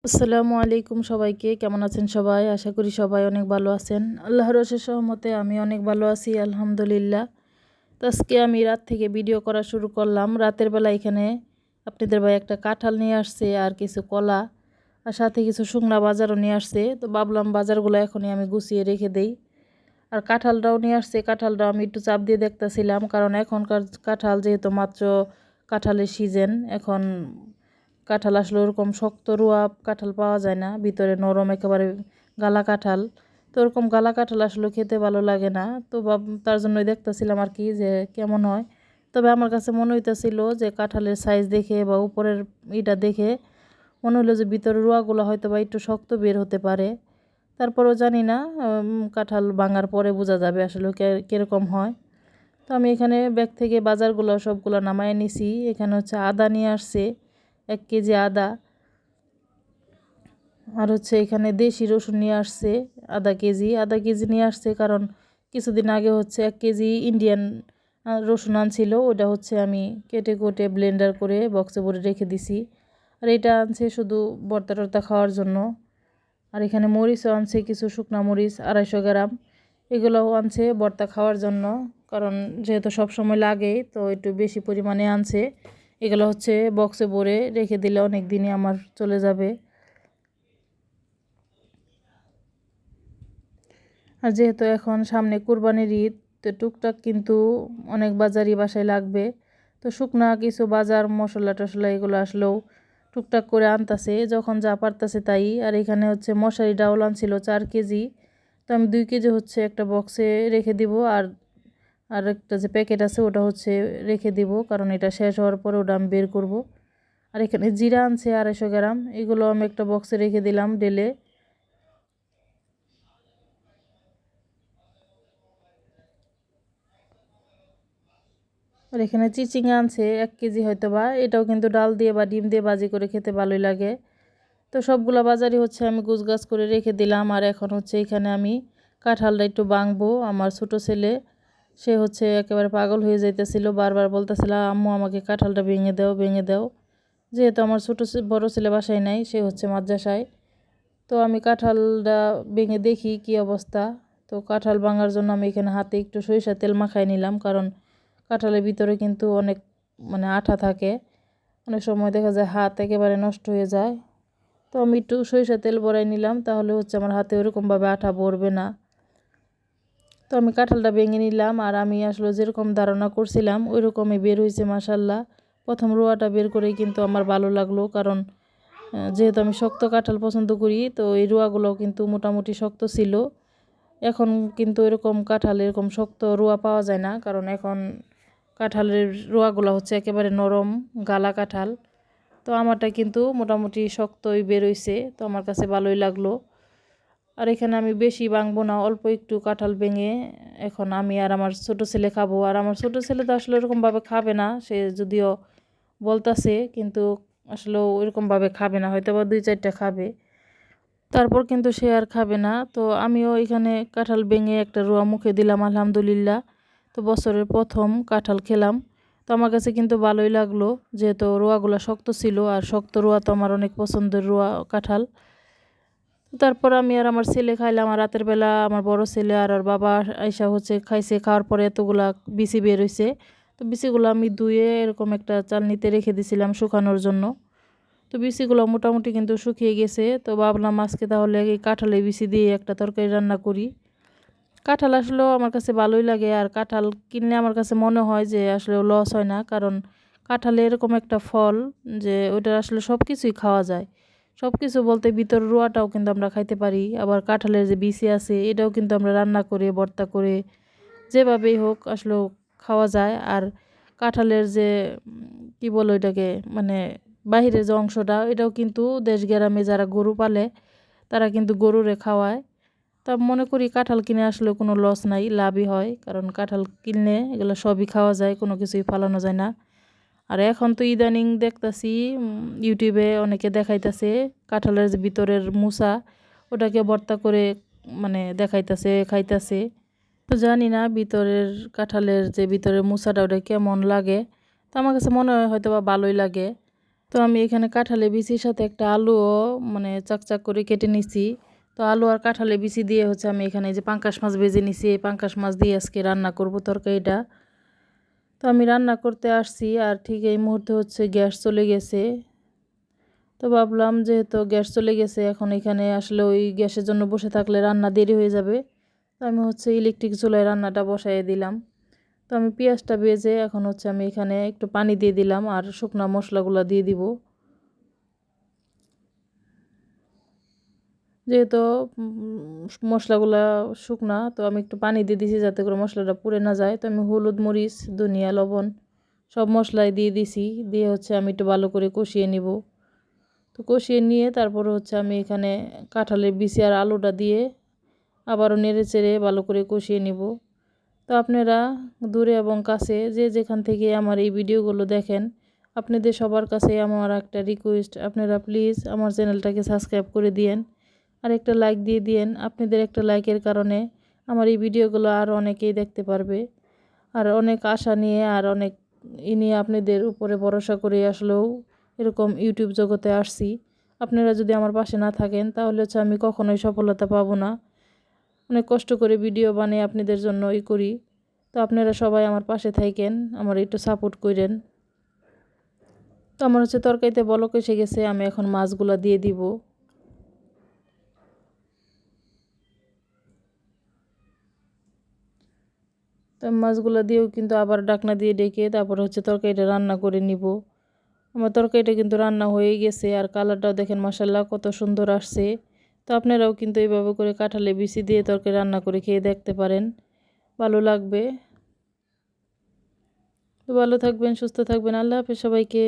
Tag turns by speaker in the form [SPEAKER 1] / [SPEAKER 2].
[SPEAKER 1] আসসালামু আলাইকুম সবাইকে। কেমন আছেন সবাই? আশা করি সবাই অনেক ভালো আছেন। আল্লাহর অশেষ রহমতে আমি অনেক ভালো আছি আলহামদুলিল্লাহ। তো আজকে আমি রাত থেকে ভিডিও করা শুরু করলাম। রাতের বেলা এখানে আপনাদের ভাই একটা কাঁঠাল নিয়ে আসছে আর কিছু কলা আর সাথে কিছু শুকনা বাজারও নিয়ে আসছে। তো ভাবলাম বাজারগুলো এখনই আমি গুছিয়ে রেখে দেই। আর কাঁঠালটাও নিয়ে আসছে, কাঁঠালটাও আমি একটু চাপ দিয়ে দেখতেছিলাম, কারণ এখনকার কাঁঠাল যেহেতু মাত্র কাঁঠালের সিজন, এখন কাঁঠাল আসলে ওরকম শক্ত রুয়া কাঁঠাল পাওয়া যায় না, ভিতরে নরম একেবারে গালা কাঁঠাল। তো ওরকম গালা কাঁঠাল আসলে খেতে ভালো লাগে না। তো তার জন্যই দেখতেছিলাম আর কি যে কেমন হয়। তবে আমার কাছে মনে হইতেছিল যে কাঁঠালের সাইজ দেখে বা উপরের ইটা দেখে মনে হলো যে ভিতরে রুয়াগুলো হয়তো বা একটু শক্ত বের হতে পারে। তারপরেও জানি না, কাঁঠাল ভাঙার পরে বোঝা যাবে আসলে কীরকম হয়। তো আমি এখানে ব্যাগ থেকে বাজারগুলো সবগুলো নামায় নিছি। এখানে হচ্ছে আদা নিয়ে আসছে 1 কেজি আদা, আর হচ্ছে এখানে দেশি রসুন নিয়ে আসছে আধা কেজি নিয়ে আসছে, কারণ কিছুদিন আগে হচ্ছে 1 কেজি ইন্ডিয়ান রসুন আনছিল, ওটা হচ্ছে আমি কেটে কুটে ব্লেন্ডার করে বক্সে ভরে রেখে দিছি। আর এটা আনছে শুধু ভর্তা টর্তা খাওয়ার জন্য। আর এখানে মরিচও আনছে, কিছু শুকনা মরিচ 250 গ্রাম, এগুলোও আনছে ভর্তা খাওয়ার জন্য, কারণ যেহেতু সব সময় লাগে তো একটু বেশি পরিমাণে আনছে। এগুলো হচ্ছে বক্সে ভরে রেখে দিলে অনেক দিনই আমার চলে যাবে। আর যেহেতু এখন সামনে কুরবানির ঈদ, তো টুকটাক কিন্তু অনেক বাজারই বাসায় লাগবে। তো শুকনা কিছু বাজার মশলা টশলা এগুলো আসলেও টুকটাক করে আনতাছে, যখন যা পারতাছে তাই। আর এখানে হচ্ছে মশারি ডাউল আনছিল 4 কেজি, তো আমি 2 কেজি হচ্ছে একটা বক্সে রেখে দিব, আর আর একটা যে প্যাকেট আছে ওটা হচ্ছে রেখে দিব, কারণ এটা শেষ হওয়ার পরে ওটা আমি বের করব। আর এখানে জিরা আনছে 250 গ্রাম, এগুলো আমি একটা বক্সে রেখে দিলাম ডেলে। আর এখানে চিচিঙ্গা আনছে 1 কেজি হয়তো বা, এটাও কিন্তু ডাল দিয়ে বা ডিম দিয়ে ভাজি করে খেতে ভালোই লাগে। তো সবগুলা বাজারই হচ্ছে আমি গুছগাছ করে রেখে দিলাম। আর এখন হচ্ছে এখানে আমি কাঁঠালটা একটু ভাঙবো। আমার ছোট ছেলে, সে হচ্ছে একেবারে পাগল হয়ে যাইতেছিল, বারবার বলতেছিল আম্মু আমাকে কাঁঠালটা ভেঙে দাও ভেঙে দাও। যেহেতু আমার বড় ছেলে বাসায় নাই, সে হচ্ছে মাদ্রাসায়। তো আমি কাঁঠালটা ভেঙে দেখি কি অবস্থা। তো কাঁঠাল ভাঙার জন্য আমি এখানে হাতে একটু সরিষার তেল মাখাই নিলাম, কারণ কাঁঠালের ভিতরে কিন্তু অনেক আঠা থাকে, অনেক সময় দেখা যায় হাত একেবারে নষ্ট হয়ে যায়। তো আমি একটু সরিষার তেল ভরাই নিলাম, তাহলে হচ্ছে আমার হাতে ওরকমভাবে আঠা পড়বে না। তো আমি কাঁঠালটা ভেঙে নিলাম, আর আমি আসলে যেরকম ধারণা করছিলাম ওই রকমই বের হয়েছে মাশাল্লাহ। প্রথম রোয়াটা বের করেই কিন্তু আমার ভালো লাগলো, কারণ যেহেতু আমি শক্ত কাঁঠাল পছন্দ করি, তো এই রোয়াগুলোও কিন্তু মোটামুটি শক্ত ছিল। এখন কিন্তু এরকম কাঁঠাল এরকম শক্ত রোয়া পাওয়া যায় না, কারণ এখন কাঁঠালের রোয়াগুলো হচ্ছে একেবারে নরম গালা কাঁঠাল। তো আমারটা কিন্তু মোটামুটি শক্তই বেরোইছে, তো আমার কাছে ভালোই লাগলো। আর এখানে আমি বেশি ভাঙবো না, অল্প একটু কাঁঠাল ভেঙে এখন আমি আর আমার ছোট ছেলে খাবো। আর আমার ছোট ছেলে তো আসলে এরকমভাবে খাবে না, সে যদিও বলতাছে, কিন্তু আসলে ওইরকমভাবে খাবে না, হয়তো বা 2-4টা খাবে, তারপর কিন্তু সে আর খাবে না। তো আমিও এখানে কাঁঠাল ভেঙে একটা রোয়া মুখে দিলাম আলহামদুলিল্লাহ। তো বছরের প্রথম কাঁঠাল খেলাম, তো আমার কাছে কিন্তু ভালোই লাগলো, যেহেতু রোয়াগুলো শক্ত ছিল, আর শক্ত রোয়া তো আমার অনেক পছন্দের রোয়া কাঁঠাল। তারপর আমি আর আমার ছেলে খাইলাম, আর রাতের বেলা আমার বড় ছেলে আর ওর বাবা আইসা হচ্ছে খাইছে, খাওয়ার পরে এতগুলা বিচি বের হইছে। তো বিচিগুলো আমি ধুয়ে এরকম একটা চালনিতে রেখে দিছিলাম শুকানোর জন্য। তো বিচিগুলো মোটামুটি কিন্তু শুকিয়ে গেছে। তো ভাবলাম আজকে তাহলে এই কাঁঠালের বিচি দিয়ে একটা তরকারি রান্না করি। কাঁঠাল আসলেও আমার কাছে ভালোই লাগে, আর কাঁঠাল কিনলে আমার কাছে মনে হয় যে আসলে লস হয় না, কারণ কাঁঠালে এরকম একটা ফল যে ওটা আসলে সব কিছুই খাওয়া যায়। সব কিছু বলতে ভিতর রোয়াটাও কিন্তু আমরা খাইতে পারি, আবার কাঁঠালের যে বিচি আছে এটাও কিন্তু আমরা রান্না করে ভর্তা করে যেভাবেই হোক আসলেও খাওয়া যায়। আর কাঁঠালের যে কি বলো এটাকে, মানে বাহিরের যে অংশটা, এটাও কিন্তু দেশ গ্রামে যারা গরু পালে তারা কিন্তু গরুরে খাওয়ায়। তা মনে করি কাঁঠাল কিনে আসলে কোনো লস নাই, লাভই হয়, কারণ কাঁঠাল কিনলে এগুলো সবই খাওয়া যায়, কোনো কিছুই ফালানো যায় না। আর এখন তো ইদানিং দেখতাছি ইউটিউবে অনেকে দেখাইতাছে কাঁঠালের যে ভিতরের মুসা, ওটাকে ভর্তা করে দেখাইতাছে খাইতাছে। তো জানি না ভিতরের কাঁঠালের যে ভিতরের মুসাটা ওটা কেমন লাগে, তো আমার কাছে মনে হয় হয়তো বা ভালোই লাগে। তো তো আমি এখানে কাঁঠালের বিচির সাথে একটা আলুও মানে চাকচাক করে কেটে নিছি। তো আলু আর কাঁঠালের বিচি দিয়ে হচ্ছে আমি এখানে যে পাঙ্কাশ মাছ ভেজে নিছি, এই পাঙ্কাশ মাছ দিয়ে আজকে রান্না করব তরকারিটা। তো আমি রান্না করতে আসছি আর ঠিক এই মুহূর্তে হচ্ছে গ্যাস চলে গেছে। তো ভাবলাম যেহেতু গ্যাস চলে গেছে এখন এখানে আসলে ওই গ্যাসের জন্য বসে থাকলে রান্না দেরি হয়ে যাবে। তো আমি হচ্ছে ইলেকট্রিক চুলায় রান্নাটা বসাইয়ে দিলাম। তো আমি পেঁয়াজটা ভেজে এখন হচ্ছে আমি এখানে একটু পানি দিয়ে দিলাম আর শুকনা মশলাগুলো দিয়ে দিব। যেহেতু মশলাগুলা শুকনা তো আমি একটু পানি দিয়ে দিছি যাতে করে মশলাটা পুড়ে না যায়। তো আমি হলুদ, মরিচ, ধনিয়া, লবণ সব মশলাই দিয়ে দিছি। দিয়ে হচ্ছে আমি একটু ভালো করে কষিয়ে নিব। তো কষিয়ে নিয়ে তারপরে হচ্ছে আমি এখানে কাঁঠালের বিচি আর আলুটা দিয়ে আবারও নেড়ে চেড়ে ভালো করে কষিয়ে নিব। তো আপনারা দূরে এবং কাছে যে যেখান থেকে আমার এই ভিডিওগুলো দেখেন, আপনাদের সবার কাছে আমার একটা রিকোয়েস্ট, আপনারা প্লিজ আমার চ্যানেলটাকে সাবস্ক্রাইব করে দিয়েন আর একটা লাইক দিয়ে দিয়েন। আপনাদের একটা লাইকের কারণে আমার এই ভিডিওগুলো আর অনেকেই দেখতে পারবে। আর অনেক আশা নিয়ে আর অনেক নিয়ে আপনাদের উপরে ভরসা করে আসলেও এরকম ইউটিউব জগতে আসছি। আপনারা যদি আমার পাশে না থাকেন তাহলে হচ্ছে আমি কখনোই সফলতা পাবো না। অনেক কষ্ট করে ভিডিও বানিয়ে আপনাদের জন্য করি। তো আপনারা সবাই আমার পাশে থাকেন, আমার একটু সাপোর্ট করেন। তো আমার হচ্ছে তরকারিতে বলক এসে গেছে, আমি এখন মাছগুলা দিয়ে দিব। তো মাছগুলো দিয়েও কিন্তু আবার ঢাকনা দিয়ে ডেকে তারপর হচ্ছে তরকারিটা রান্না করে নিব। আমার তরকারিটা কিন্তু রান্না হয়ে গেছে আর কালারটাও দেখেন মাশাআল্লাহ কত সুন্দর আসছে। তো আপনারাও কিন্তু এইভাবে করে কাঁঠালের বিচি দিয়ে তরকারি রান্না করে খেয়ে দেখতে পারেন, ভালো লাগবে। তো ভালো থাকবেন, সুস্থ থাকবেন। আল্লাহ হাফেজ সবাইকে।